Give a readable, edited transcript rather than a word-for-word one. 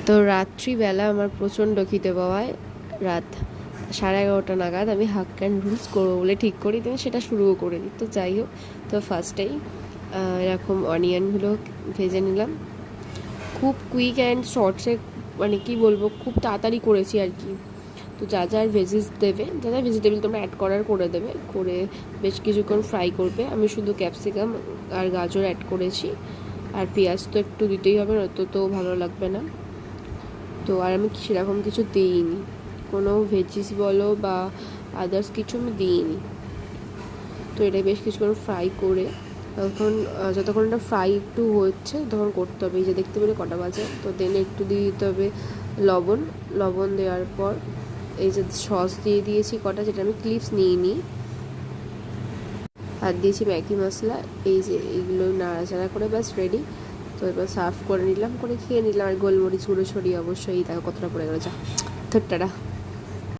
তো রাত্রিবেলা আমার প্রচণ্ড খিদে পাওয়ায় রাত 11:30 নাগাদ আমি হাক্কা অ্যান্ড রুলস করবো বলে ঠিক করি, তো সেটা শুরুও করে দিই। তো যাই হোক, তো ফার্স্টেই এরকম অনিয়নগুলো ভেজে নিলাম খুব কুইক অ্যান্ড শর্টসে, মানে কি বলবো, খুব তাড়াতাড়ি করেছি আর কি। তো যা যা ভেজিস দেবে, যা যা ভেজিটেবল তোমরা অ্যাড করে দেবে, করে বেশ কিছুক্ষণ ফ্রাই করবে। আমি শুধু ক্যাপসিকাম আর গাজর অ্যাড করেছি, আর পেঁয়াজ তো একটু দিতেই হবে, নয়তো তো ভালো লাগবে না। তো আর আমি সেরকম কিছু দিইনি, কোনো ভেজিস বলো বা আদার্স কিছু আমি দিইনি। তো এটা বেশ কিছুক্ষণ ফ্রাই করে তখন যতক্ষণ এটা ফ্রাই একটু হচ্ছে তখন করতে হবে, এই যে দেখতে পেলে কটা বাজে। তো দেন একটু দিয়ে দিতে হবে লবণ দেওয়ার পর এই যে সস দিয়ে দিয়েছি কটা, যেটা আমি ক্লিপস নিইনি, আর দিয়েছি ম্যাগি মশলা। এই যে এইগুলো নাড়াচাড়া করে ব্যাস রেডি। তো এবার সার্ভ করে নিলাম, করে খেয়ে নিলাম। আর গোলমরিচ গুঁড়ো ছড়িয়ে অবশ্যই, দেখো কতটা পড়ে গেলো, যা ধরটারা।